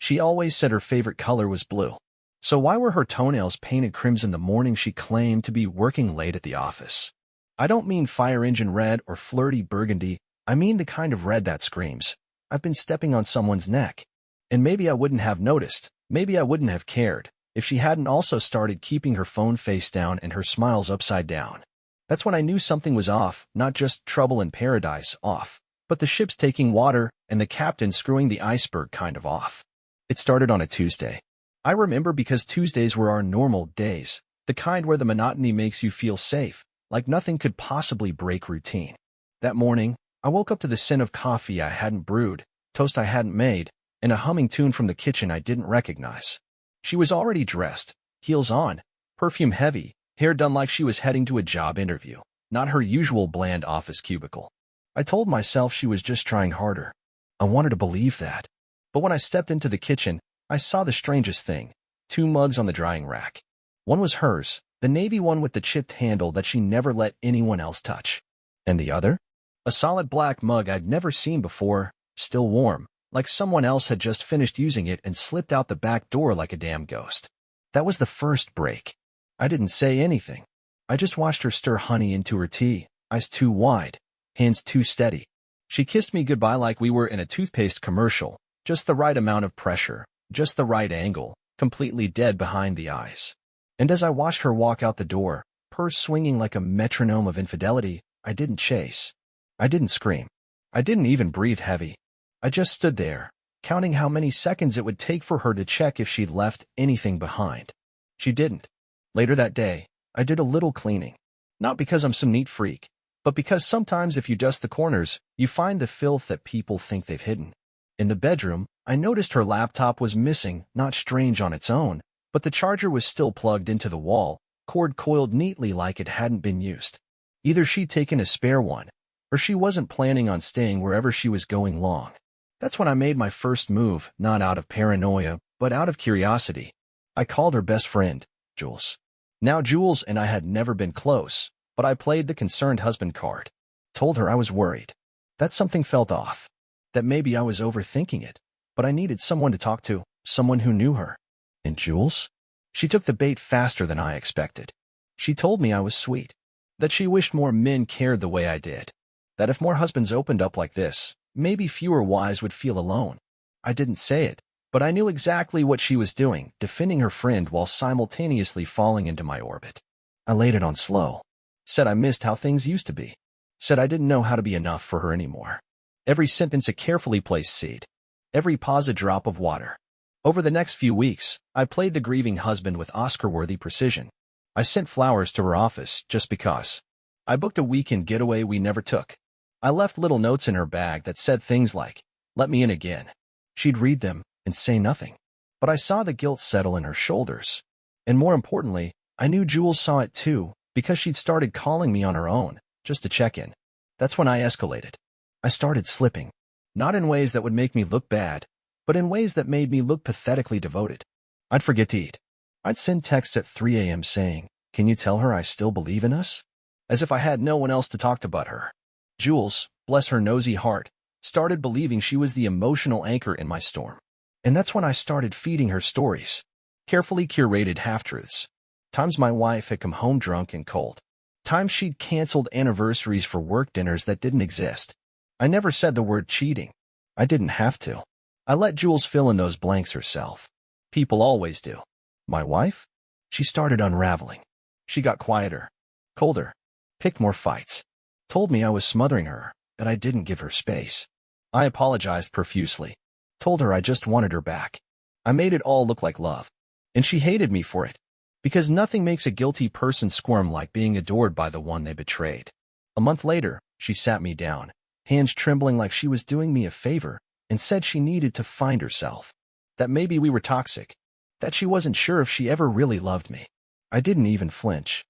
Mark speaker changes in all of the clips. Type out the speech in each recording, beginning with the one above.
Speaker 1: She always said her favorite color was blue. So why were her toenails painted crimson the morning she claimed to be working late at the office? I don't mean fire engine red or flirty burgundy. I mean the kind of red that screams, I've been stepping on someone's neck. And maybe I wouldn't have noticed, maybe I wouldn't have cared, if she hadn't also started keeping her phone face down and her smiles upside down. That's when I knew something was off, not just trouble in paradise off, but the ship's taking water and the captain screwing the iceberg kind of off. It started on a Tuesday. I remember because Tuesdays were our normal days, the kind where the monotony makes you feel safe, like nothing could possibly break routine. That morning, I woke up to the scent of coffee I hadn't brewed, toast I hadn't made, and a humming tune from the kitchen I didn't recognize. She was already dressed, heels on, perfume heavy, hair done like she was heading to a job interview, not her usual bland office cubicle. I told myself she was just trying harder. I wanted to believe that. But when I stepped into the kitchen, I saw the strangest thing. 2 mugs on the drying rack. One was hers, the navy one with the chipped handle that she never let anyone else touch. And the other? A solid black mug I'd never seen before, still warm, like someone else had just finished using it and slipped out the back door like a damn ghost. That was the first break. I didn't say anything. I just watched her stir honey into her tea, eyes too wide, hands too steady. She kissed me goodbye like we were in a toothpaste commercial, just the right amount of pressure, just the right angle, completely dead behind the eyes. And as I watched her walk out the door, purse swinging like a metronome of infidelity, I didn't chase. I didn't scream. I didn't even breathe heavy. I just stood there, counting how many seconds it would take for her to check if she'd left anything behind. She didn't. Later that day, I did a little cleaning. Not because I'm some neat freak, but because sometimes if you dust the corners, you find the filth that people think they've hidden. In the bedroom, I noticed her laptop was missing, not strange on its own, but the charger was still plugged into the wall, cord coiled neatly like it hadn't been used. Either she'd taken a spare one, or she wasn't planning on staying wherever she was going long. That's when I made my first move, not out of paranoia, but out of curiosity. I called her best friend, Jules. Now Jules and I had never been close, but I played the concerned husband card. Told her I was worried. That something felt off. That maybe I was overthinking it, but I needed someone to talk to, someone who knew her. And Jules? She took the bait faster than I expected. She told me I was sweet. That she wished more men cared the way I did. That if more husbands opened up like this, maybe fewer wives would feel alone. I didn't say it, but I knew exactly what she was doing, defending her friend while simultaneously falling into my orbit. I laid it on slow. Said I missed how things used to be. Said I didn't know how to be enough for her anymore. Every sentence a carefully placed seed. Every pause a drop of water. Over the next few weeks, I played the grieving husband with Oscar-worthy precision. I sent flowers to her office just because. I booked a weekend getaway we never took. I left little notes in her bag that said things like, "Let me in again." She'd read them and say nothing. But I saw the guilt settle in her shoulders. And more importantly, I knew Jules saw it too, because she'd started calling me on her own, just to check in. That's when I escalated. I started slipping. Not in ways that would make me look bad, but in ways that made me look pathetically devoted. I'd forget to eat. I'd send texts at 3 a.m. saying, "Can you tell her I still believe in us?" As if I had no one else to talk to but her. Jules, bless her nosy heart, started believing she was the emotional anchor in my storm. And that's when I started feeding her stories. Carefully curated half-truths. Times my wife had come home drunk and cold. Times she'd canceled anniversaries for work dinners that didn't exist. I never said the word cheating. I didn't have to. I let Jules fill in those blanks herself. People always do. My wife? She started unraveling. She got quieter, colder, picked more fights. Told me I was smothering her, that I didn't give her space. I apologized profusely. Told her I just wanted her back. I made it all look like love. And she hated me for it. Because nothing makes a guilty person squirm like being adored by the one they betrayed. A month later, she sat me down, hands trembling like she was doing me a favor, and said she needed to find herself. That maybe we were toxic. That she wasn't sure if she ever really loved me. I didn't even flinch.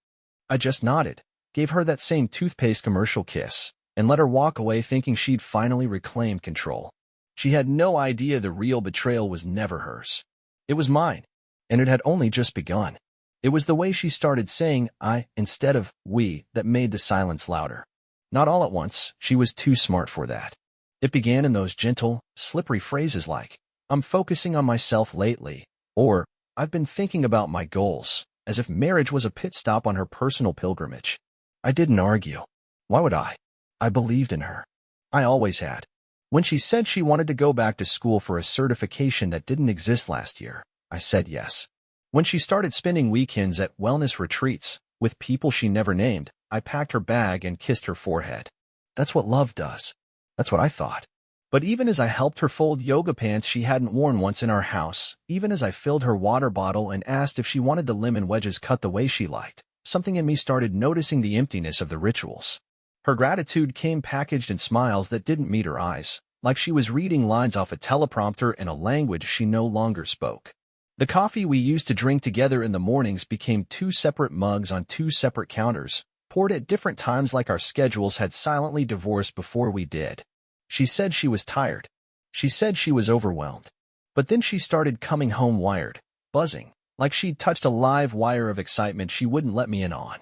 Speaker 1: I just nodded, gave her that same toothpaste commercial kiss, and let her walk away thinking she'd finally reclaimed control. She had no idea the real betrayal was never hers. It was mine, and it had only just begun. It was the way she started saying I instead of we that made the silence louder. Not all at once, she was too smart for that. It began in those gentle, slippery phrases like, I'm focusing on myself lately, or I've been thinking about my goals, as if marriage was a pit stop on her personal pilgrimage. I didn't argue. Why would I? I believed in her. I always had. When she said she wanted to go back to school for a certification that didn't exist last year, I said yes. When she started spending weekends at wellness retreats with people she never named, I packed her bag and kissed her forehead. That's what love does. That's what I thought. But even as I helped her fold yoga pants she hadn't worn once in our house, even as I filled her water bottle and asked if she wanted the lemon wedges cut the way she liked, something in me started noticing the emptiness of the rituals. Her gratitude came packaged in smiles that didn't meet her eyes, like she was reading lines off a teleprompter in a language she no longer spoke. The coffee we used to drink together in the mornings became 2 separate mugs on 2 separate counters, poured at different times like our schedules had silently divorced before we did. She said she was tired. She said she was overwhelmed. But then she started coming home wired, buzzing, like she'd touched a live wire of excitement she wouldn't let me in on.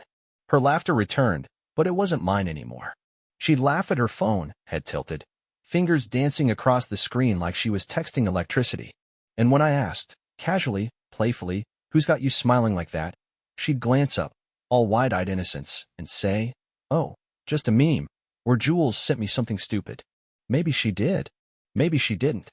Speaker 1: Her laughter returned, but it wasn't mine anymore. She'd laugh at her phone, head tilted, fingers dancing across the screen like she was texting electricity. And when I asked, casually, playfully, "Who's got you smiling like that?" she'd glance up, all wide-eyed innocence, and say, "Oh, just a meme," or "Jules sent me something stupid." Maybe she did. Maybe she didn't.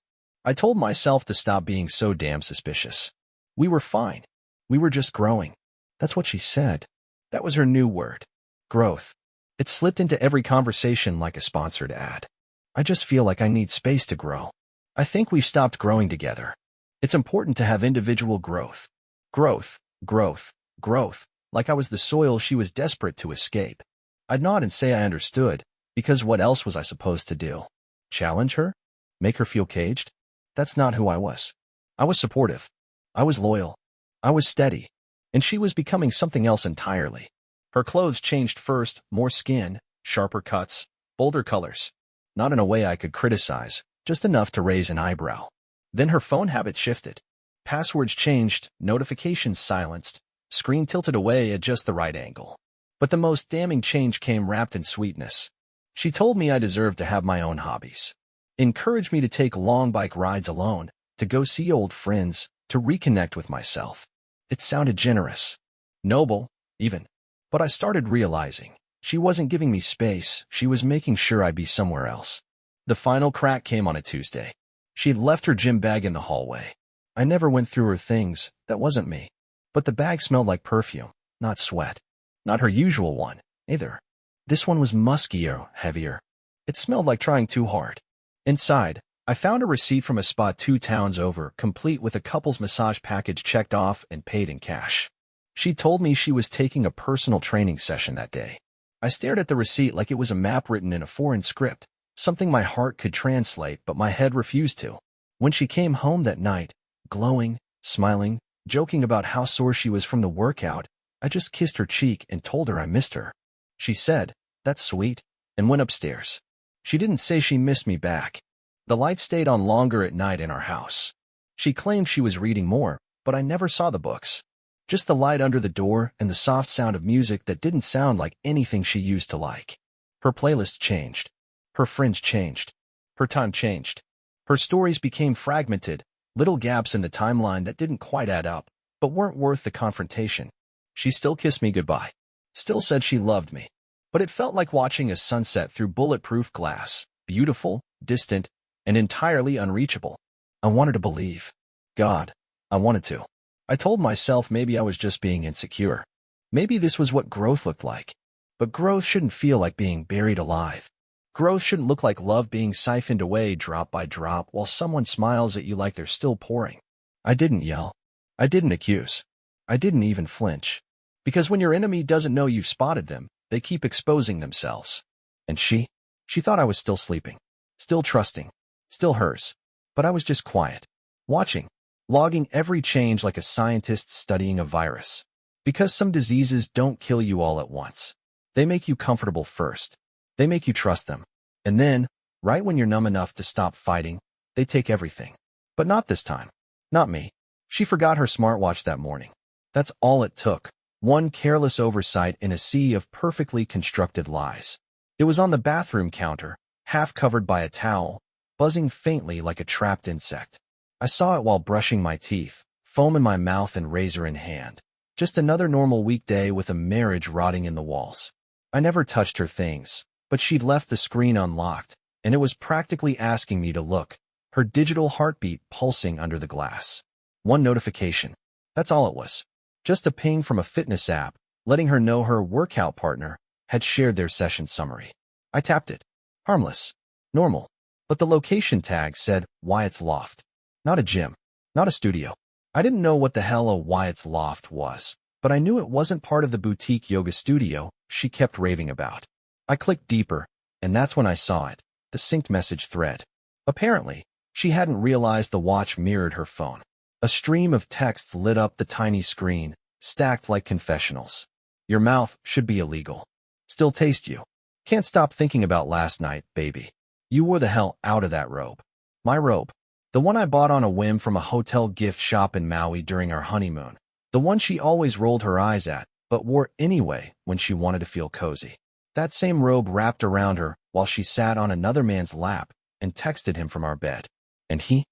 Speaker 1: I told myself to stop being so damn suspicious. We were fine. We were just growing. That's what she said. That was her new word. Growth. It slipped into every conversation like a sponsored ad. I just feel like I need space to grow. I think we've stopped growing together. It's important to have individual growth. Growth, growth, growth, like I was the soil she was desperate to escape. I'd nod and say I understood, because what else was I supposed to do? Challenge her? Make her feel caged? That's not who I was. I was supportive. I was loyal. I was steady. And she was becoming something else entirely. Her clothes changed first, more skin, sharper cuts, bolder colors. Not in a way I could criticize, just enough to raise an eyebrow. Then her phone habits shifted. Passwords changed, notifications silenced, screen tilted away at just the right angle. But the most damning change came wrapped in sweetness. She told me I deserved to have my own hobbies. Encouraged me to take long bike rides alone, to go see old friends, to reconnect with myself. It sounded generous. Noble, even. But I started realizing, she wasn't giving me space, she was making sure I'd be somewhere else. The final crack came on a Tuesday. She'd left her gym bag in the hallway. I never went through her things, that wasn't me. But the bag smelled like perfume, not sweat. Not her usual one, either. This one was muskier, heavier. It smelled like trying too hard. Inside, I found a receipt from a spa 2 towns over, complete with a couple's massage package checked off and paid in cash. She told me she was taking a personal training session that day. I stared at the receipt like it was a map written in a foreign script, something my heart could translate but my head refused to. When she came home that night, glowing, smiling, joking about how sore she was from the workout, I just kissed her cheek and told her I missed her. She said, "That's sweet," and went upstairs. She didn't say she missed me back. The light stayed on longer at night in our house. She claimed she was reading more, but I never saw the books. Just the light under the door and the soft sound of music that didn't sound like anything she used to like. Her playlist changed. Her friends changed. Her time changed. Her stories became fragmented, little gaps in the timeline that didn't quite add up, but weren't worth the confrontation. She still kissed me goodbye. Still said she loved me. But it felt like watching a sunset through bulletproof glass, beautiful, distant, and entirely unreachable. I wanted to believe. God, I wanted to. I told myself maybe I was just being insecure. Maybe this was what growth looked like. But growth shouldn't feel like being buried alive. Growth shouldn't look like love being siphoned away drop by drop while someone smiles at you like they're still pouring. I didn't yell. I didn't accuse. I didn't even flinch. Because when your enemy doesn't know you've spotted them, they keep exposing themselves. And she thought I was still sleeping, still trusting, still hers. But I was just quiet, watching, logging every change like a scientist studying a virus. Because some diseases don't kill you all at once. They make you comfortable first. They make you trust them. And then, right when you're numb enough to stop fighting, they take everything. But not this time. Not me. She forgot her smartwatch that morning. That's all it took. One careless oversight in a sea of perfectly constructed lies. It was on the bathroom counter, half covered by a towel, buzzing faintly like a trapped insect. I saw it while brushing my teeth, foam in my mouth and razor in hand. Just another normal weekday with a marriage rotting in the walls. I never touched her things, but she'd left the screen unlocked, and it was practically asking me to look, her digital heartbeat pulsing under the glass. One notification. That's all it was. Just a ping from a fitness app, letting her know her workout partner had shared their session summary. I tapped it. Harmless. Normal. But the location tag said Wyatt's Loft. Not a gym. Not a studio. I didn't know what the hell a Wyatt's Loft was, but I knew it wasn't part of the boutique yoga studio she kept raving about. I clicked deeper, and that's when I saw it, the synced message thread. Apparently, she hadn't realized the watch mirrored her phone. A stream of texts lit up the tiny screen, stacked like confessionals. Your mouth should be illegal. Still taste you. Can't stop thinking about last night, baby. You wore the hell out of that robe. My robe. The one I bought on a whim from a hotel gift shop in Maui during our honeymoon. The one she always rolled her eyes at, but wore anyway when she wanted to feel cozy. That same robe wrapped around her while she sat on another man's lap and texted him from our bed. And he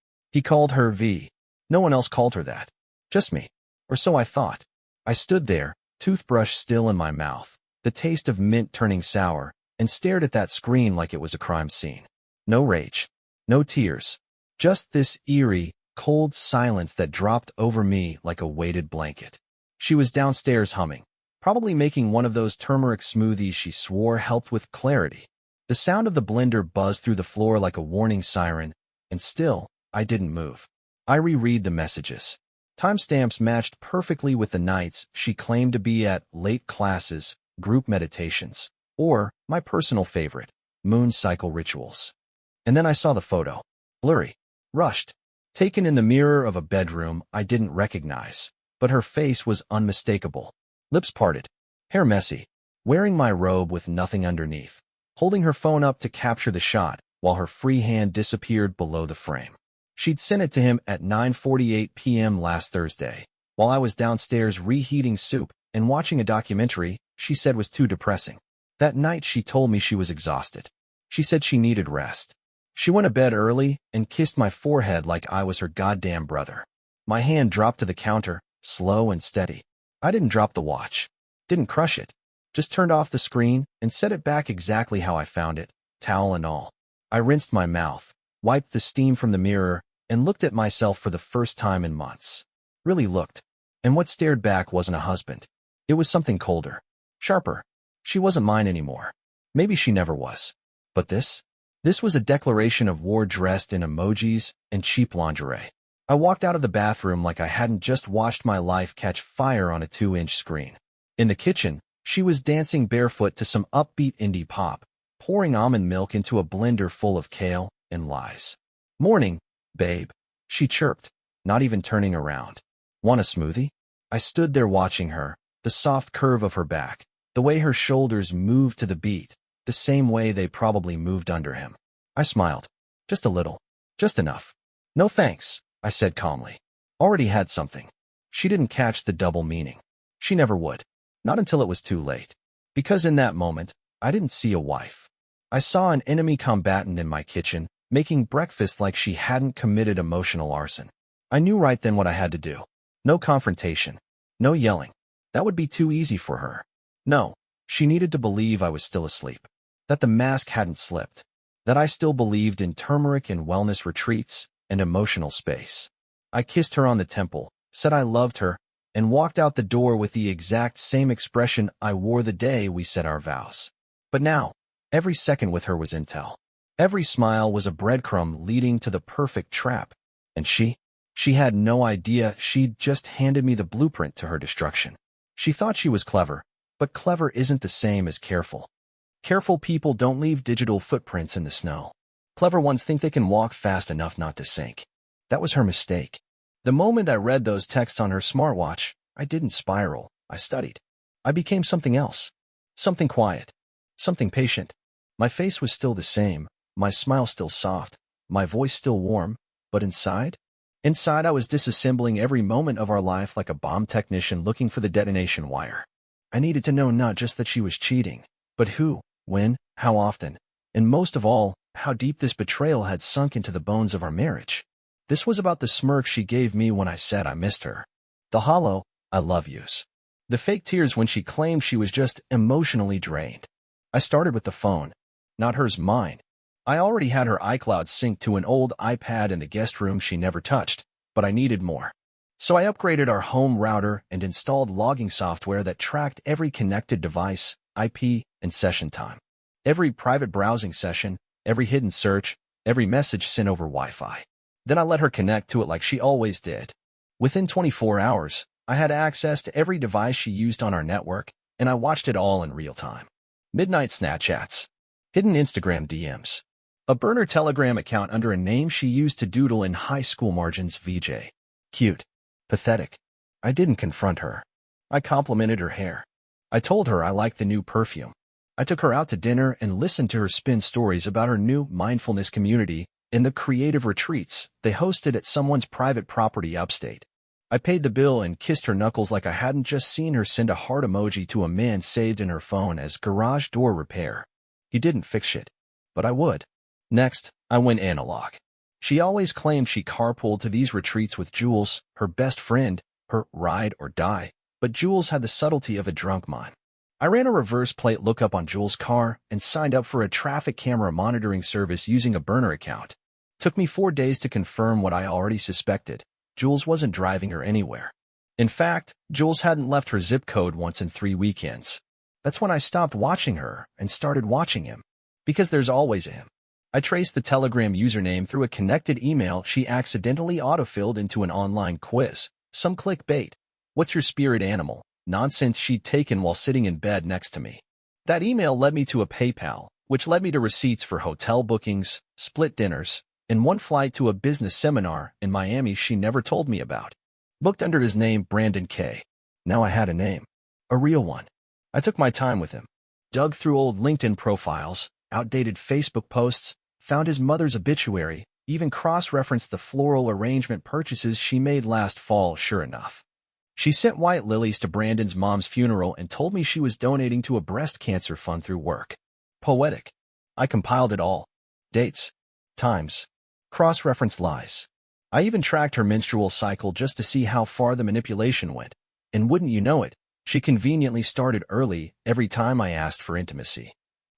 Speaker 1: called her V. No one else called her that. Just me. Or so I thought. I stood there, toothbrush still in my mouth, the taste of mint turning sour, and stared at that screen like it was a crime scene. No rage. No tears. Just this eerie, cold silence that dropped over me like a weighted blanket. She was downstairs humming, probably making one of those turmeric smoothies she swore helped with clarity. The sound of the blender buzzed through the floor like a warning siren, and still, I didn't move. I reread the messages. Timestamps matched perfectly with the nights she claimed to be at late classes, group meditations, or, my personal favorite, moon cycle rituals. And then I saw the photo. Blurry. Rushed. Taken in the mirror of a bedroom I didn't recognize, but her face was unmistakable. Lips parted. Hair messy. Wearing my robe with nothing underneath. Holding her phone up to capture the shot, while her free hand disappeared below the frame. She'd sent it to him at 9:48 p.m. last Thursday, while I was downstairs reheating soup and watching a documentary she said was too depressing. That night she told me she was exhausted. She said she needed rest. She went to bed early and kissed my forehead like I was her goddamn brother. My hand dropped to the counter, slow and steady. I didn't drop the watch. Didn't crush it. Just turned off the screen and set it back exactly how I found it, towel and all. I rinsed my mouth, wiped the steam from the mirror, and looked at myself for the first time in months. Really looked. And what stared back wasn't a husband. It was something colder. Sharper. She wasn't mine anymore. Maybe she never was. But this? This was a declaration of war dressed in emojis and cheap lingerie. I walked out of the bathroom like I hadn't just watched my life catch fire on a 2-inch screen. In the kitchen, she was dancing barefoot to some upbeat indie pop, pouring almond milk into a blender full of kale and lies. Morning, babe, she chirped, not even turning around. Want a smoothie? I stood there watching her, the soft curve of her back, the way her shoulders moved to the beat, the same way they probably moved under him. I smiled. Just a little. Just enough. No thanks, I said calmly. Already had something. She didn't catch the double meaning. She never would. Not until it was too late. Because in that moment, I didn't see a wife. I saw an enemy combatant in my kitchen, making breakfast like she hadn't committed emotional arson. I knew right then what I had to do. No confrontation. No yelling. That would be too easy for her. No, she needed to believe I was still asleep. That the mask hadn't slipped. That I still believed in turmeric and wellness retreats and emotional space. I kissed her on the temple, said I loved her, and walked out the door with the exact same expression I wore the day we said our vows. But now, every second with her was intel. Every smile was a breadcrumb leading to the perfect trap. And she had no idea she'd just handed me the blueprint to her destruction. She thought she was clever, but clever isn't the same as careful. Careful people don't leave digital footprints in the snow. Clever ones think they can walk fast enough not to sink. That was her mistake. The moment I read those texts on her smartwatch, I didn't spiral. I studied. I became something else. Something quiet. Something patient. My face was still the same, my smile still soft, my voice still warm, but inside? Inside I was disassembling every moment of our life like a bomb technician looking for the detonation wire. I needed to know not just that she was cheating, but who, when, how often, and most of all, how deep this betrayal had sunk into the bones of our marriage. This was about the smirk she gave me when I said I missed her. The hollow, I love yous. The fake tears when she claimed she was just emotionally drained. I started with the phone. Not hers, mine. I already had her iCloud synced to an old iPad in the guest room she never touched, but I needed more. So I upgraded our home router and installed logging software that tracked every connected device, IP, and session time. Every private browsing session, every hidden search, every message sent over Wi-Fi. Then I let her connect to it like she always did. Within 24 hours, I had access to every device she used on our network, and I watched it all in real time. Midnight Snapchats. Hidden Instagram DMs. A burner Telegram account under a name she used to doodle in high school margins. VJ. Cute. Pathetic. I didn't confront her. I complimented her hair. I told her I liked the new perfume. I took her out to dinner and listened to her spin stories about her new mindfulness community and the creative retreats they hosted at someone's private property upstate. I paid the bill and kissed her knuckles like I hadn't just seen her send a heart emoji to a man saved in her phone as garage door repair. He didn't fix shit, but I would. Next, I went analog. She always claimed she carpooled to these retreats with Jules, her best friend, her ride or die, but Jules had the subtlety of a drunk mind. I ran a reverse plate lookup on Jules' car and signed up for a traffic camera monitoring service using a burner account. Took me 4 days to confirm what I already suspected. Jules wasn't driving her anywhere. In fact, Jules hadn't left her zip code once in 3 weekends. That's when I stopped watching her and started watching him. Because there's always a him. I traced the Telegram username through a connected email she accidentally autofilled into an online quiz. Some clickbait. What's your spirit animal? Nonsense she'd taken while sitting in bed next to me. That email led me to a PayPal, which led me to receipts for hotel bookings, split dinners, and one flight to a business seminar in Miami she never told me about. Booked under his name Brandon K. Now I had a name. A real one. I took my time with him. Dug through old LinkedIn profiles, outdated Facebook posts, found his mother's obituary, even cross-referenced the floral arrangement purchases she made last fall. Sure enough. She sent white lilies to Brandon's mom's funeral and told me she was donating to a breast cancer fund through work. Poetic. I compiled it all. Dates. Times. Cross-referenced lies. I even tracked her menstrual cycle just to see how far the manipulation went. And wouldn't you know it, she conveniently started early every time I asked for intimacy.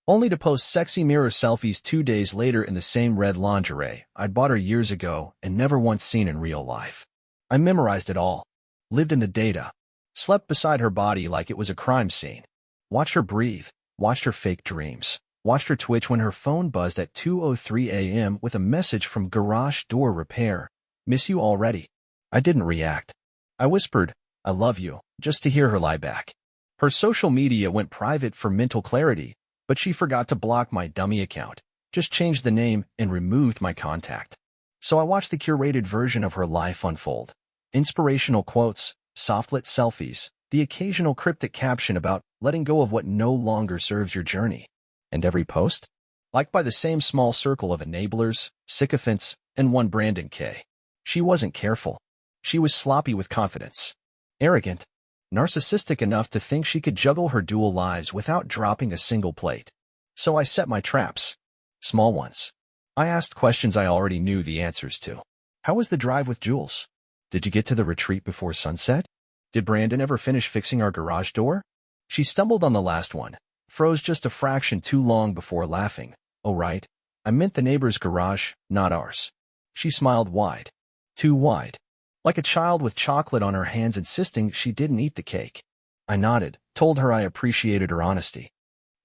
Speaker 1: Only to post sexy mirror selfies 2 days later in the same red lingerie I'd bought her years ago and never once seen in real life. I memorized it all. Lived in the data. Slept beside her body like it was a crime scene. Watched her breathe. Watched her fake dreams. Watched her twitch when her phone buzzed at 2:03 a.m. with a message from garage door repair. Miss you already. I didn't react. I whispered, I love you, just to hear her lie back. Her social media went private for mental clarity, but she forgot to block my dummy account, just changed the name and removed my contact. So I watched the curated version of her life unfold. Inspirational quotes, softlit selfies, the occasional cryptic caption about letting go of what no longer serves your journey. And every post? Liked by the same small circle of enablers, sycophants, and one Brandon K. She wasn't careful. She was sloppy with confidence. Arrogant. Narcissistic enough to think she could juggle her dual lives without dropping a single plate. So I set my traps. Small ones. I asked questions I already knew the answers to. How was the drive with Jules? Did you get to the retreat before sunset? Did Brandon ever finish fixing our garage door? She stumbled on the last one, froze just a fraction too long before laughing. Oh right, I meant the neighbor's garage, not ours. She smiled wide. Too wide. Like a child with chocolate on her hands insisting she didn't eat the cake. I nodded, told her I appreciated her honesty.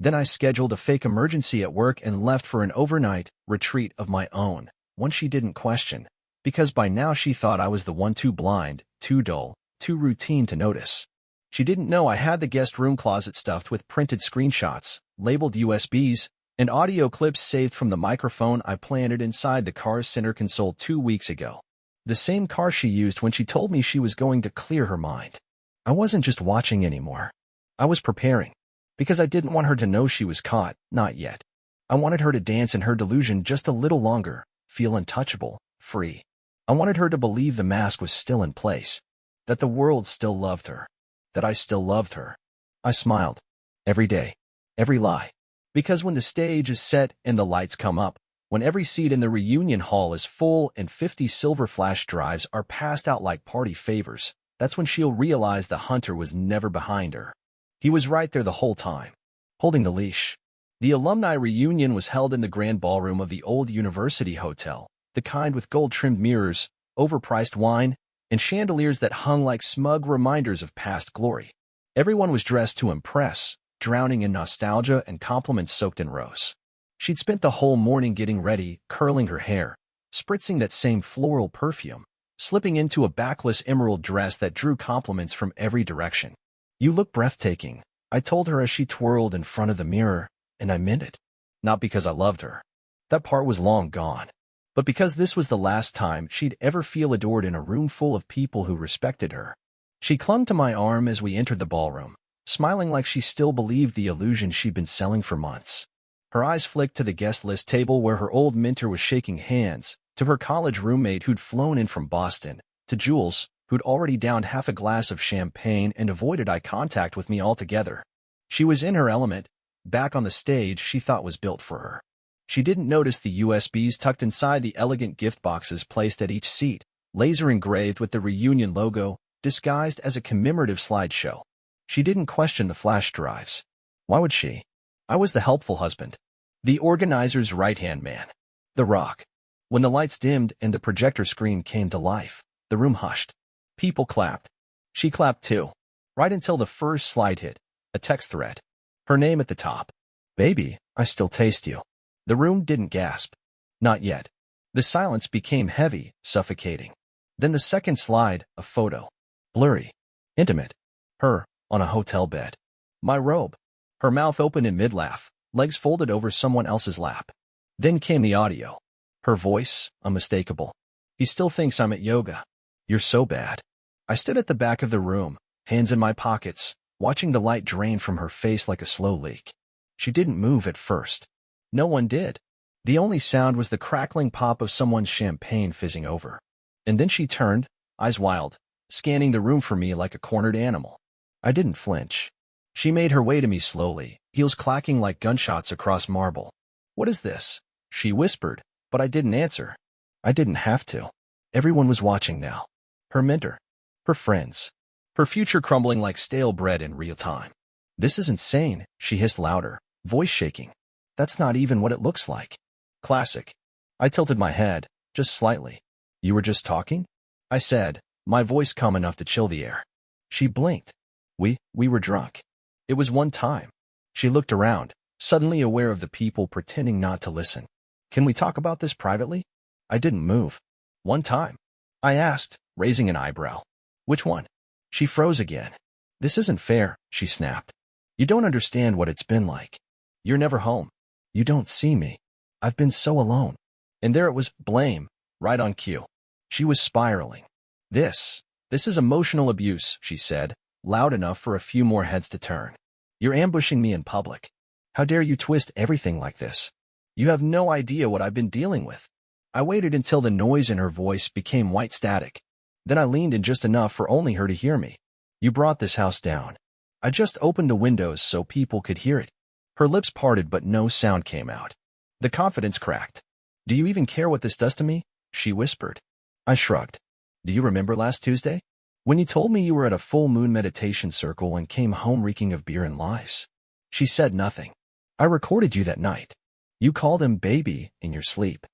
Speaker 1: Then I scheduled a fake emergency at work and left for an overnight retreat of my own, one she didn't question, because by now she thought I was the one too blind, too dull, too routine to notice. She didn't know I had the guest room closet stuffed with printed screenshots, labeled USBs, and audio clips saved from the microphone I planted inside the car's center console 2 weeks ago. The same car she used when she told me she was going to clear her mind. I wasn't just watching anymore. I was preparing. Because I didn't want her to know she was caught, not yet. I wanted her to dance in her delusion just a little longer, feel untouchable, free. I wanted her to believe the mask was still in place, that the world still loved her, that I still loved her. I smiled. Every day. Every lie. Because when the stage is set and the lights come up, When every seat in the reunion hall is full and 50 silver flash drives are passed out like party favors, that's when she'll realize the hunter was never behind her. He was right there the whole time, holding the leash. The alumni reunion was held in the grand ballroom of the old university hotel, the kind with gold-trimmed mirrors, overpriced wine, and chandeliers that hung like smug reminders of past glory. Everyone was dressed to impress, drowning in nostalgia and compliments soaked in rose. She'd spent the whole morning getting ready, curling her hair, spritzing that same floral perfume, slipping into a backless emerald dress that drew compliments from every direction. "You look breathtaking," I told her as she twirled in front of the mirror, and I meant it. Not because I loved her. That part was long gone. But because this was the last time she'd ever feel adored in a room full of people who respected her. She clung to my arm as we entered the ballroom, smiling like she still believed the illusion she'd been selling for months. Her eyes flicked to the guest list table where her old mentor was shaking hands, to her college roommate who'd flown in from Boston, to Jules, who'd already downed half a glass of champagne and avoided eye contact with me altogether. She was in her element, back on the stage she thought was built for her. She didn't notice the USBs tucked inside the elegant gift boxes placed at each seat, laser engraved with the reunion logo, disguised as a commemorative slideshow. She didn't question the flash drives. Why would she? I was the helpful husband, the organizer's right-hand man, the rock. When the lights dimmed and the projector screen came to life, the room hushed. People clapped. She clapped too, right until the first slide hit, a text thread. Her name at the top. "Baby, I still taste you." The room didn't gasp. Not yet. The silence became heavy, suffocating. Then the second slide, a photo. Blurry. Intimate. Her, on a hotel bed. My robe. Her mouth open in mid-laugh, legs folded over someone else's lap. Then came the audio. Her voice, unmistakable. "He still thinks I'm at yoga. You're so bad." I stood at the back of the room, hands in my pockets, watching the light drain from her face like a slow leak. She didn't move at first. No one did. The only sound was the crackling pop of someone's champagne fizzing over. And then she turned, eyes wild, scanning the room for me like a cornered animal. I didn't flinch. She made her way to me slowly, heels clacking like gunshots across marble. "What is this?" she whispered, but I didn't answer. I didn't have to. Everyone was watching now. Her mentor. Her friends. Her future crumbling like stale bread in real time. "This is insane," she hissed louder, voice shaking. "That's not even what it looks like." Classic. I tilted my head, just slightly. "You were just talking?" I said, my voice calm enough to chill the air. She blinked. We were drunk. It was one time. She looked around, suddenly aware of the people pretending not to listen. "Can we talk about this privately?" I didn't move. "One time?" I asked, raising an eyebrow. "Which one?" She froze again. "This isn't fair," she snapped. "You don't understand what it's been like. You're never home. You don't see me. I've been so alone." And there it was, blame, right on cue. She was spiraling. This is emotional abuse," she said, loud enough for a few more heads to turn. "You're ambushing me in public. How dare you twist everything like this? You have no idea what I've been dealing with." I waited until the noise in her voice became white static. Then I leaned in just enough for only her to hear me. "You brought this house down." I just opened the windows so people could hear it. Her lips parted but no sound came out. The confidence cracked. "Do you even care what this does to me?" she whispered. I shrugged. "Do you remember last Tuesday? When you told me you were at a full moon meditation circle and came home reeking of beer and lies?" She said nothing. "I recorded you that night. You called him baby in your sleep."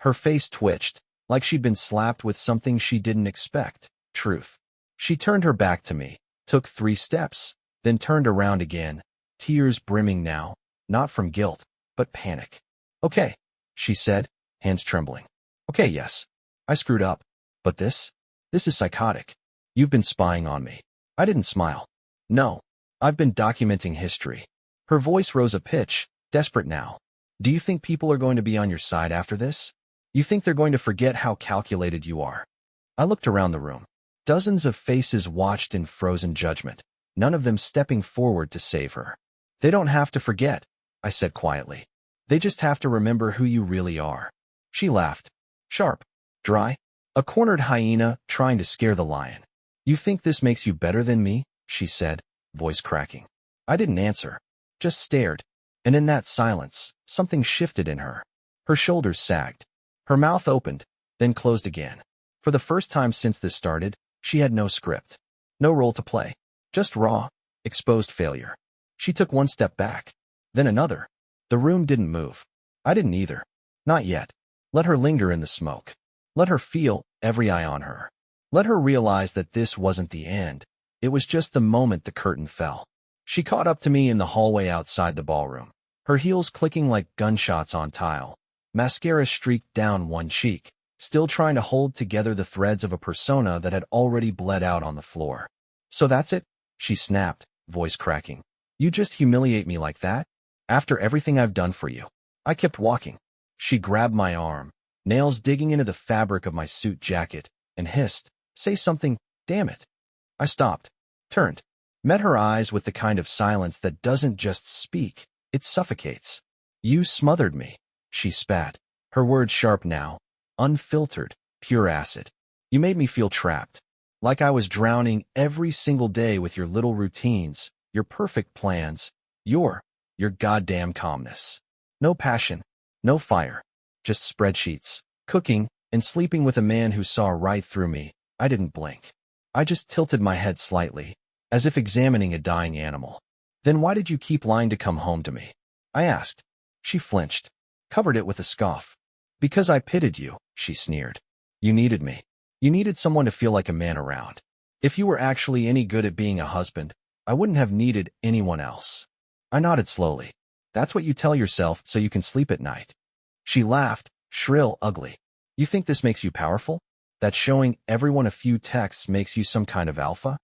Speaker 1: Her face twitched, like she'd been slapped with something she didn't expect. Truth. She turned her back to me, took 3 steps, then turned around again, tears brimming now, not from guilt, but panic. "Okay," she said, hands trembling. "Okay, yes. I screwed up. But this is psychotic. You've been spying on me." I didn't smile. "No. I've been documenting history." Her voice rose a pitch, desperate now. "Do you think people are going to be on your side after this? You think they're going to forget how calculated you are?" I looked around the room. Dozens of faces watched in frozen judgment, none of them stepping forward to save her. "They don't have to forget," I said quietly. "They just have to remember who you really are." She laughed. Sharp. Dry. A cornered hyena trying to scare the lion. "You think this makes you better than me?" she said, voice cracking. I didn't answer, just stared. And in that silence, something shifted in her. Her shoulders sagged. Her mouth opened, then closed again. For the first time since this started, she had no script. No role to play. Just raw, exposed failure. She took one step back. Then another. The room didn't move. I didn't either. Not yet. Let her linger in the smoke. Let her feel every eye on her. Let her realize that this wasn't the end. It was just the moment the curtain fell. She caught up to me in the hallway outside the ballroom, her heels clicking like gunshots on tile. Mascara streaked down one cheek, still trying to hold together the threads of a persona that had already bled out on the floor. "So that's it?" she snapped, voice cracking. "You just humiliate me like that? After everything I've done for you?" I kept walking. She grabbed my arm, nails digging into the fabric of my suit jacket, and hissed, "Say something, damn it." I stopped, turned, met her eyes with the kind of silence that doesn't just speak, it suffocates. "You smothered me," she spat, her words sharp now, unfiltered, pure acid. "You made me feel trapped, like I was drowning every single day with your little routines, your perfect plans, your goddamn calmness. No passion, no fire, just spreadsheets, cooking, and sleeping with a man who saw right through me." I didn't blink. I just tilted my head slightly, as if examining a dying animal. "Then why did you keep lying to come home to me?" I asked. She flinched, covered it with a scoff. "Because I pitied you," she sneered. "You needed me. You needed someone to feel like a man around. If you were actually any good at being a husband, I wouldn't have needed anyone else." I nodded slowly. "That's what you tell yourself so you can sleep at night." She laughed, shrill, ugly. "You think this makes you powerful? That showing everyone a few texts makes you some kind of alpha?"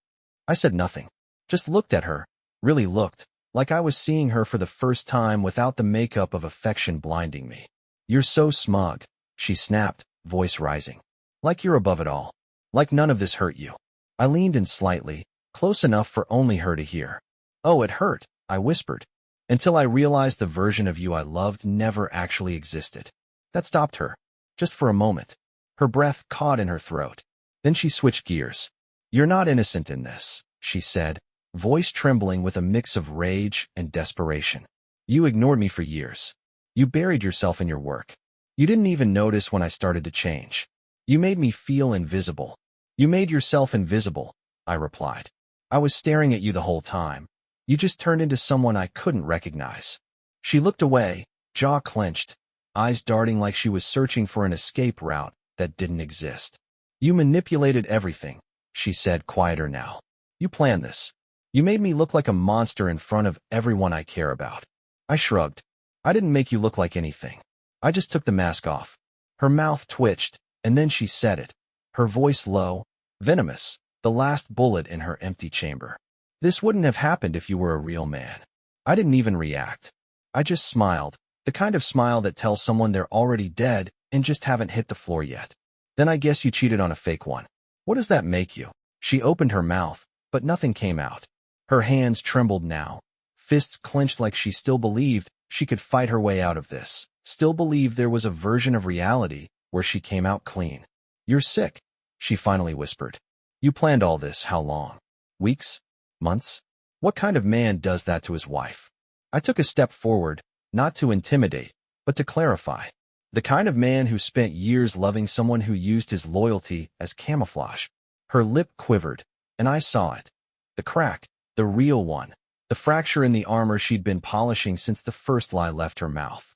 Speaker 1: I said nothing. Just looked at her, really looked, like I was seeing her for the first time without the makeup of affection blinding me. "You're so smug," she snapped, voice rising. "Like you're above it all. Like none of this hurt you." I leaned in slightly, close enough for only her to hear. "Oh, it hurt," I whispered, "until I realized the version of you I loved never actually existed." That stopped her, just for a moment. Her breath caught in her throat. Then she switched gears. "You're not innocent in this," she said, voice trembling with a mix of rage and desperation. "You ignored me for years. You buried yourself in your work. You didn't even notice when I started to change. You made me feel invisible." "You made yourself invisible," I replied. "I was staring at you the whole time. You just turned into someone I couldn't recognize." She looked away, jaw clenched, eyes darting like she was searching for an escape route that didn't exist. "You manipulated everything," she said, quieter now. "You planned this. You made me look like a monster in front of everyone I care about." I shrugged. "I didn't make you look like anything. I just took the mask off." Her mouth twitched, and then she said it, her voice low, venomous, the last bullet in her empty chamber. "This wouldn't have happened if you were a real man." I didn't even react. I just smiled, the kind of smile that tells someone they're already dead and just haven't hit the floor yet. "Then I guess you cheated on a fake one. What does that make you?" She opened her mouth, but nothing came out. Her hands trembled now, fists clenched like she still believed she could fight her way out of this, still believed there was a version of reality where she came out clean. "You're sick," she finally whispered. "You planned all this how long? Weeks? Months? What kind of man does that to his wife?" I took a step forward, not to intimidate, but to clarify. "The kind of man who spent years loving someone who used his loyalty as camouflage." Her lip quivered, and I saw it. The crack, the real one, the fracture in the armor she'd been polishing since the first lie left her mouth.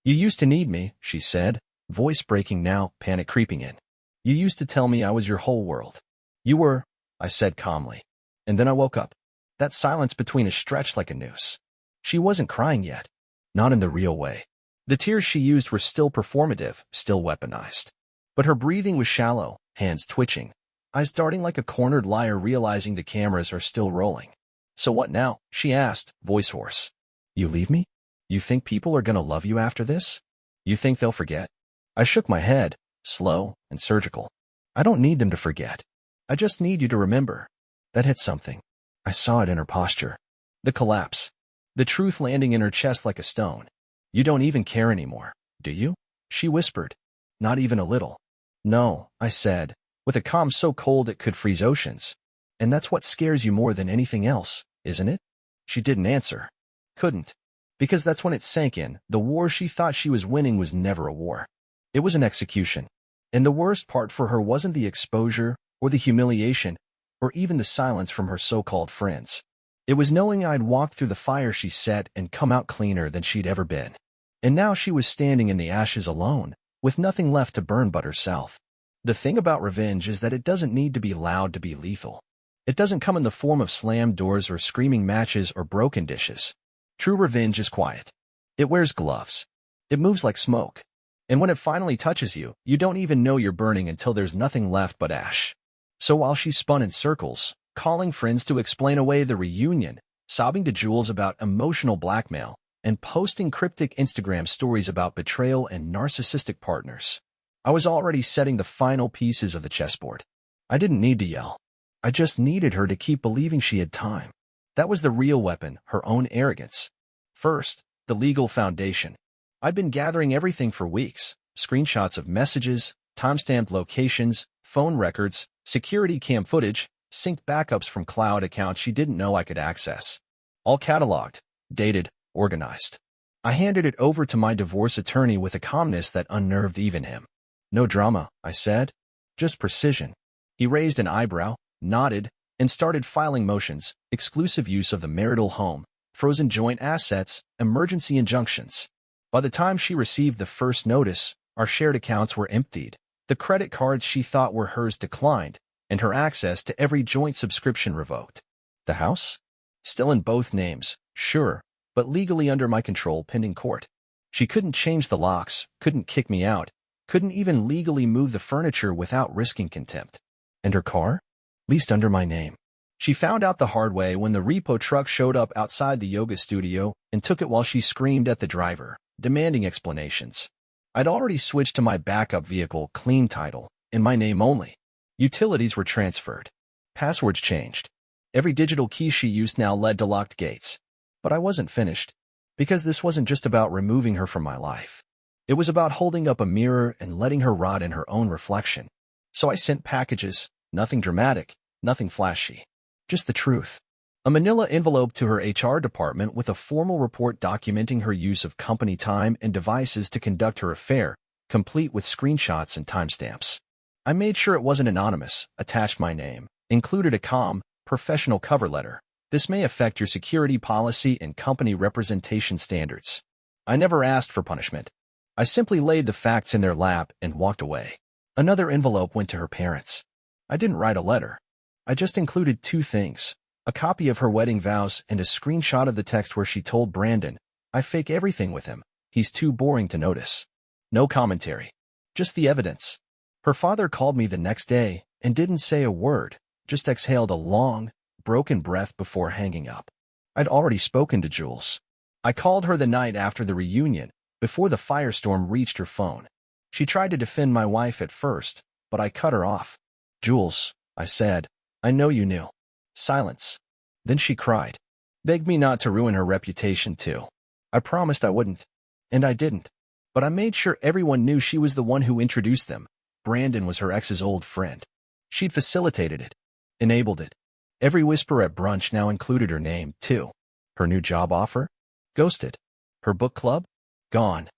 Speaker 1: "You used to need me," she said, voice breaking now, panic creeping in. "You used to tell me I was your whole world. You were," I said calmly. And then I woke up. That silence between us stretched like a noose. She wasn't crying yet. Not in the real way. The tears she used were still performative, still weaponized. But her breathing was shallow, hands twitching, eyes darting like a cornered liar realizing the cameras are still rolling. "So what now?" she asked, voice hoarse. "You leave me? You think people are gonna love you after this? You think they'll forget?" I shook my head, slow and surgical. "I don't need them to forget. I just need you to remember." That hit something. I saw it in her posture. The collapse. The truth landing in her chest like a stone. "You don't even care anymore, do you?" she whispered. "Not even a little." "No," I said, with a calm so cold it could freeze oceans. "And that's what scares you more than anything else, isn't it?" She didn't answer. Couldn't. Because that's when it sank in. The war she thought she was winning was never a war. It was an execution. And the worst part for her wasn't the exposure or the humiliation or even the silence from her so-called friends. It was knowing I'd walked through the fire she set and come out cleaner than she'd ever been. And now she was standing in the ashes alone, with nothing left to burn but herself. The thing about revenge is that it doesn't need to be loud to be lethal. It doesn't come in the form of slammed doors or screaming matches or broken dishes. True revenge is quiet. It wears gloves. It moves like smoke. And when it finally touches you, you don't even know you're burning until there's nothing left but ash. So while she spun in circles, calling friends to explain away the reunion, sobbing to Jules about emotional blackmail, and posting cryptic Instagram stories about betrayal and narcissistic partners, I was already setting the final pieces of the chessboard. I didn't need to yell. I just needed her to keep believing she had time. That was the real weapon, her own arrogance. First, the legal foundation. I'd been gathering everything for weeks, screenshots of messages, timestamped locations, phone records, security cam footage, synced backups from cloud accounts she didn't know I could access. All cataloged, dated, organized. I handed it over to my divorce attorney with a calmness that unnerved even him. No drama, I said. Just precision. He raised an eyebrow, nodded, and started filing motions, exclusive use of the marital home, frozen joint assets, emergency injunctions. By the time she received the first notice, our shared accounts were emptied, the credit cards she thought were hers declined, and her access to every joint subscription revoked. The house? Still in both names, sure, but legally under my control pending court. She couldn't change the locks, couldn't kick me out, couldn't even legally move the furniture without risking contempt. And her car? Leased under my name. She found out the hard way when the repo truck showed up outside the yoga studio and took it while she screamed at the driver, demanding explanations. I'd already switched to my backup vehicle, clean title, in my name only. Utilities were transferred. Passwords changed. Every digital key she used now led to locked gates. But I wasn't finished. Because this wasn't just about removing her from my life. It was about holding up a mirror and letting her rot in her own reflection. So I sent packages, nothing dramatic, nothing flashy. Just the truth. A manila envelope to her HR department with a formal report documenting her use of company time and devices to conduct her affair, complete with screenshots and timestamps. I made sure it wasn't anonymous, attached my name, included a calm, professional cover letter. This may affect your security policy and company representation standards. I never asked for punishment. I simply laid the facts in their lap and walked away. Another envelope went to her parents. I didn't write a letter. I just included two things. A copy of her wedding vows and a screenshot of the text where she told Brandon, "I fake everything with him. He's too boring to notice." No commentary. Just the evidence. Her father called me the next day and didn't say a word, just exhaled a long, broken breath before hanging up. I'd already spoken to Jules. I called her the night after the reunion, before the firestorm reached her phone. She tried to defend my wife at first, but I cut her off. "Jules," I said, "I know you knew." Silence. Then she cried. Begged me not to ruin her reputation too. I promised I wouldn't. And I didn't. But I made sure everyone knew she was the one who introduced them. Brandon was her ex's old friend. She'd facilitated it. Enabled it. Every whisper at brunch now included her name, too. Her new job offer? Ghosted. Her book club? Gone.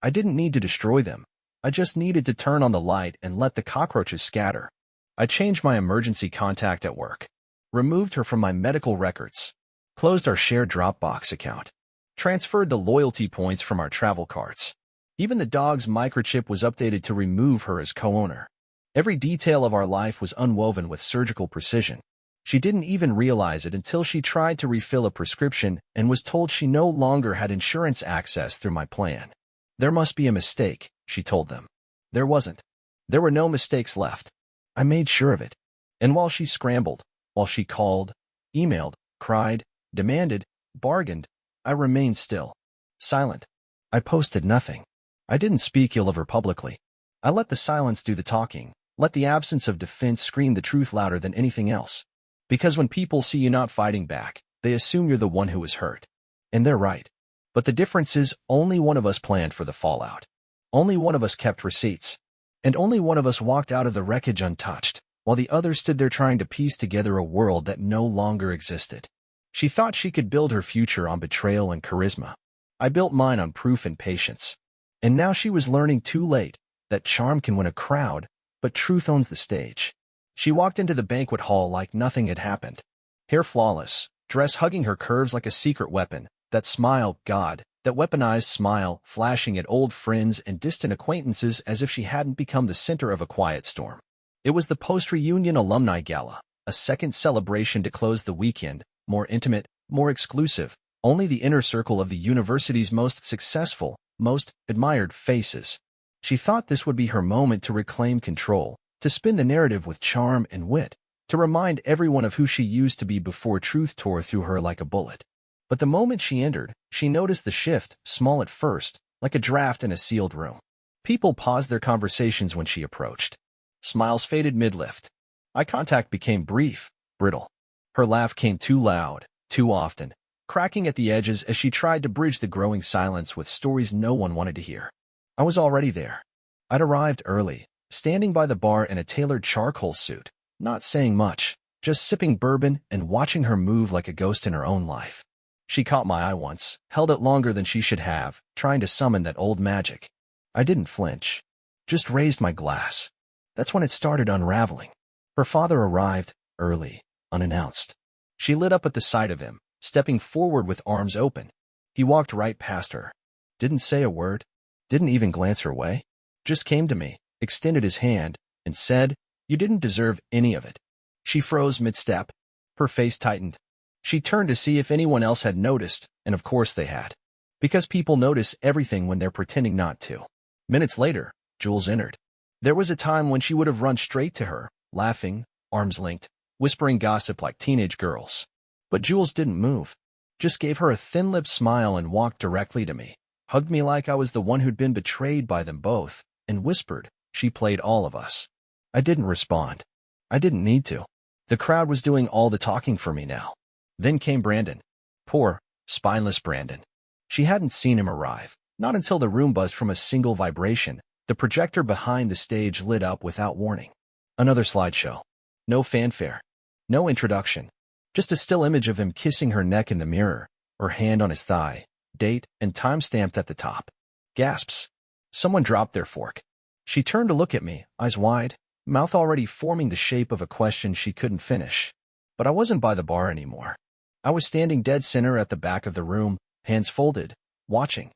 Speaker 1: I didn't need to destroy them. I just needed to turn on the light and let the cockroaches scatter. I changed my emergency contact at work. Removed her from my medical records. Closed our shared Dropbox account. Transferred the loyalty points from our travel cards. Even the dog's microchip was updated to remove her as co-owner. Every detail of our life was unwoven with surgical precision. She didn't even realize it until she tried to refill a prescription and was told she no longer had insurance access through my plan. There must be a mistake, she told them. There wasn't. There were no mistakes left. I made sure of it. And while she scrambled, while she called, emailed, cried, demanded, bargained, I remained still. Silent. I posted nothing. I didn't speak ill of her publicly. I let the silence do the talking, let the absence of defense scream the truth louder than anything else. Because when people see you not fighting back, they assume you're the one who was hurt. And they're right. But the difference is only one of us planned for the fallout. Only one of us kept receipts. And only one of us walked out of the wreckage untouched, while the other stood there trying to piece together a world that no longer existed. She thought she could build her future on betrayal and charisma. I built mine on proof and patience. And now she was learning too late that charm can win a crowd, but truth owns the stage. She walked into the banquet hall like nothing had happened. Hair flawless, dress hugging her curves like a secret weapon, that smile, God, that weaponized smile, flashing at old friends and distant acquaintances as if she hadn't become the center of a quiet storm. It was the post-reunion alumni gala, a second celebration to close the weekend, more intimate, more exclusive, only the inner circle of the university's most successful, most admired faces. She thought this would be her moment to reclaim control, to spin the narrative with charm and wit, to remind everyone of who she used to be before truth tore through her like a bullet. But the moment she entered, she noticed the shift, small at first, like a draft in a sealed room. People paused their conversations when she approached. Smiles faded mid-lift. Eye contact became brief, brittle. Her laugh came too loud, too often, cracking at the edges as she tried to bridge the growing silence with stories no one wanted to hear. I was already there. I'd arrived early, standing by the bar in a tailored charcoal suit, not saying much, just sipping bourbon and watching her move like a ghost in her own life. She caught my eye once, held it longer than she should have, trying to summon that old magic. I didn't flinch, just raised my glass. That's when it started unraveling. Her father arrived, early, unannounced. She lit up at the sight of him, stepping forward with arms open. He walked right past her. Didn't say a word, didn't even glance her way. Just came to me, extended his hand, and said, "You didn't deserve any of it." She froze mid-step. Her face tightened. She turned to see if anyone else had noticed, and of course they had. Because people notice everything when they're pretending not to. Minutes later, Jules entered. There was a time when she would have run straight to her, laughing, arms linked, whispering gossip like teenage girls. But Jules didn't move. Just gave her a thin-lipped smile and walked directly to me, hugged me like I was the one who'd been betrayed by them both, and whispered, "She played all of us." I didn't respond. I didn't need to. The crowd was doing all the talking for me now. Then came Brandon. Poor, spineless Brandon. She hadn't seen him arrive, not until the room buzzed from a single vibration. The projector behind the stage lit up without warning. Another slideshow. No fanfare. No introduction. Just a still image of him kissing her neck in the mirror, her hand on his thigh, date and time stamped at the top. Gasps. Someone dropped their fork. She turned to look at me, eyes wide, mouth already forming the shape of a question she couldn't finish. But I wasn't by the bar anymore. I was standing dead center at the back of the room, hands folded, watching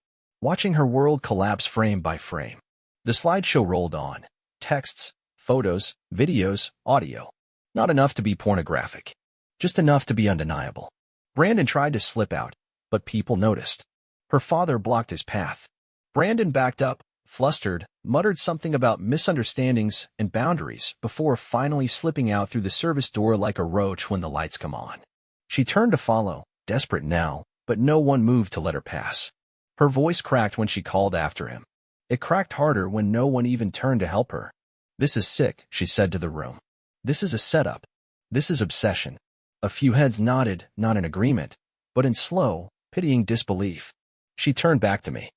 Speaker 1: her world collapse frame by frame. The slideshow rolled on. Texts, photos, videos, audio. Not enough to be pornographic. Just enough to be undeniable. Brandon tried to slip out, but people noticed. Her father blocked his path. Brandon backed up, flustered, muttered something about misunderstandings and boundaries before finally slipping out through the service door like a roach when the lights come on. She turned to follow, desperate now, but no one moved to let her pass. Her voice cracked when she called after him. It cracked harder when no one even turned to help her. "This is sick," she said to the room. "This is a setup. This is obsession." A few heads nodded, not in agreement, but in slow, pitying disbelief. She turned back to me.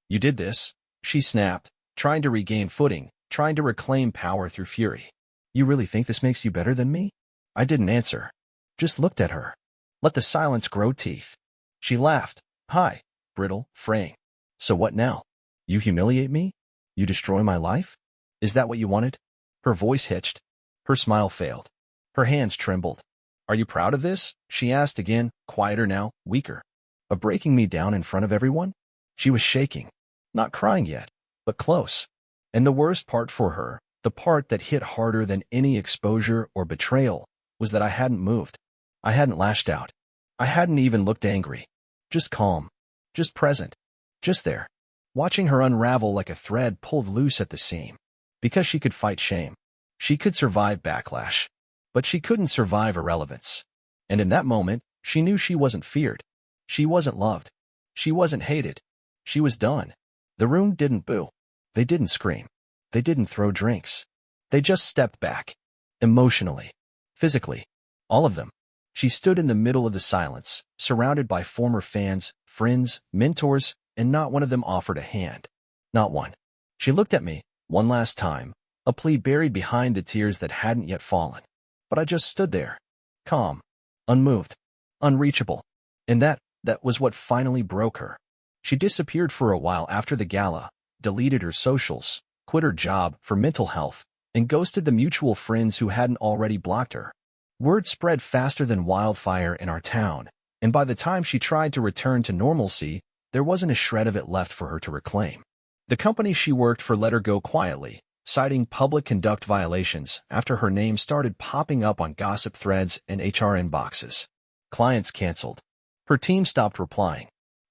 Speaker 1: "You did this," she snapped, trying to regain footing, trying to reclaim power through fury. "You really think this makes you better than me?" I didn't answer. Just looked at her. Let the silence grow teeth. She laughed. High, brittle, fraying. "So what now? You humiliate me? You destroy my life? Is that what you wanted?" Her voice hitched. Her smile failed. Her hands trembled. "Are you proud of this?" she asked again, quieter now, weaker. "Of breaking me down in front of everyone?" She was shaking. Not crying yet, but close. And the worst part for her, the part that hit harder than any exposure or betrayal, was that I hadn't moved. I hadn't lashed out. I hadn't even looked angry. Just calm. Just present. Just there. Watching her unravel like a thread pulled loose at the seam. Because she could fight shame. She could survive backlash. But she couldn't survive irrelevance. And in that moment, she knew she wasn't feared. She wasn't loved. She wasn't hated. She was done. The room didn't boo. They didn't scream. They didn't throw drinks. They just stepped back. Emotionally. Physically. All of them. She stood in the middle of the silence, surrounded by former fans, friends, mentors, and not one of them offered a hand. Not one. She looked at me, one last time, a plea buried behind the tears that hadn't yet fallen. But I just stood there. Calm. Unmoved. Unreachable. And that was what finally broke her. She disappeared for a while after the gala, deleted her socials, quit her job for mental health, and ghosted the mutual friends who hadn't already blocked her. Word spread faster than wildfire in our town, and by the time she tried to return to normalcy, there wasn't a shred of it left for her to reclaim. The company she worked for let her go quietly, citing public conduct violations after her name started popping up on gossip threads and HR inboxes. Clients canceled. Her team stopped replying.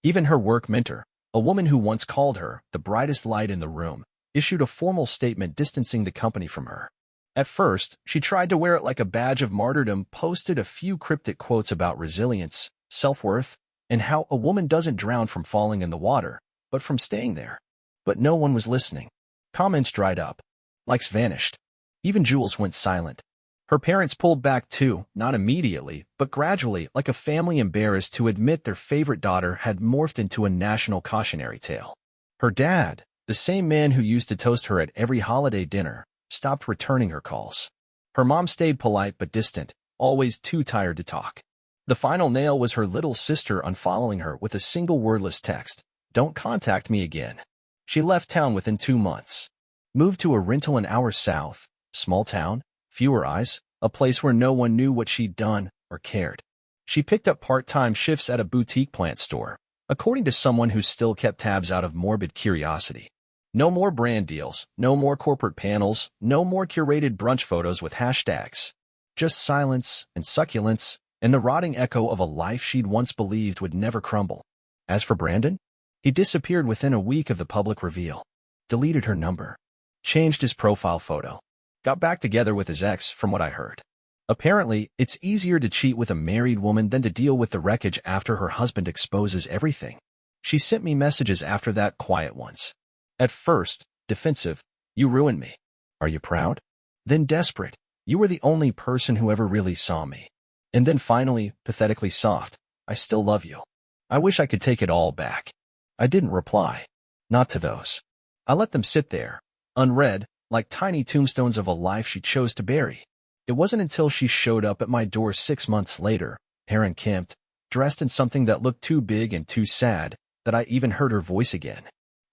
Speaker 1: Even her work mentor, a woman who once called her the brightest light in the room, issued a formal statement distancing the company from her. At first, she tried to wear it like a badge of martyrdom, posted a few cryptic quotes about resilience, self-worth, and how a woman doesn't drown from falling in the water, but from staying there. But no one was listening. Comments dried up. Likes vanished. Even Jules went silent. Her parents pulled back too, not immediately, but gradually, like a family embarrassed to admit their favorite daughter had morphed into a national cautionary tale. Her dad, the same man who used to toast her at every holiday dinner, stopped returning her calls. Her mom stayed polite but distant, always too tired to talk. The final nail was her little sister unfollowing her with a single wordless text, "Don't contact me again." She left town within 2 months. Moved to a rental an hour south, small town, fewer eyes, a place where no one knew what she'd done or cared. She picked up part-time shifts at a boutique plant store, according to someone who still kept tabs out of morbid curiosity. No more brand deals, no more corporate panels, no more curated brunch photos with hashtags. Just silence and succulence and the rotting echo of a life she'd once believed would never crumble. As for Brandon, he disappeared within a week of the public reveal. Deleted her number. Changed his profile photo. Got back together with his ex, from what I heard. Apparently, it's easier to cheat with a married woman than to deal with the wreckage after her husband exposes everything. She sent me messages after that quiet once. At first, defensive, "You ruined me." "Are you proud?" Then desperate, "You were the only person who ever really saw me." And then finally, pathetically soft, "I still love you. I wish I could take it all back." I didn't reply. Not to those. I let them sit there, unread, like tiny tombstones of a life she chose to bury. It wasn't until she showed up at my door 6 months later, hair unkempt, dressed in something that looked too big and too sad, that I even heard her voice again.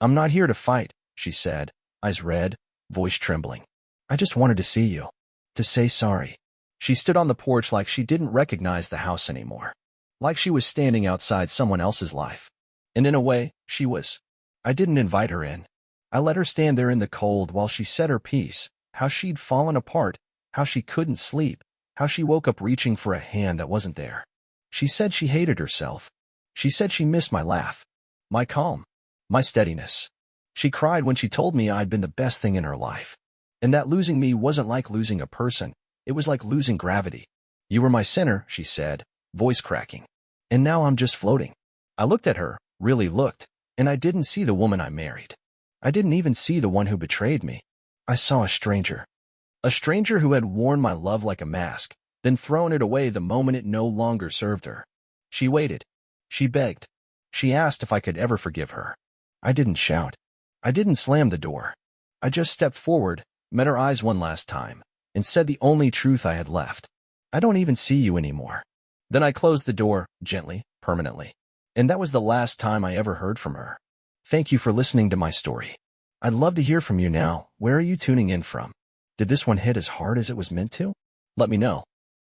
Speaker 1: "I'm not here to fight," she said, eyes red, voice trembling. "I just wanted to see you. To say sorry." She stood on the porch like she didn't recognize the house anymore. Like she was standing outside someone else's life. And in a way, she was. I didn't invite her in. I let her stand there in the cold while she said her piece, how she'd fallen apart, how she couldn't sleep, how she woke up reaching for a hand that wasn't there. She said she hated herself. She said she missed my laugh, my calm, my steadiness. She cried when she told me I'd been the best thing in her life. And that losing me wasn't like losing a person, it was like losing gravity. "You were my center," she said, voice cracking. "And now I'm just floating." I looked at her, really looked, and I didn't see the woman I married. I didn't even see the one who betrayed me. I saw a stranger. A stranger who had worn my love like a mask, then thrown it away the moment it no longer served her. She waited. She begged. She asked if I could ever forgive her. I didn't shout. I didn't slam the door. I just stepped forward, met her eyes one last time, and said the only truth I had left. "I don't even see you anymore." Then I closed the door, gently, permanently. And that was the last time I ever heard from her. Thank you for listening to my story. I'd love to hear from you now. Where are you tuning in from? Did this one hit as hard as it was meant to? Let me know.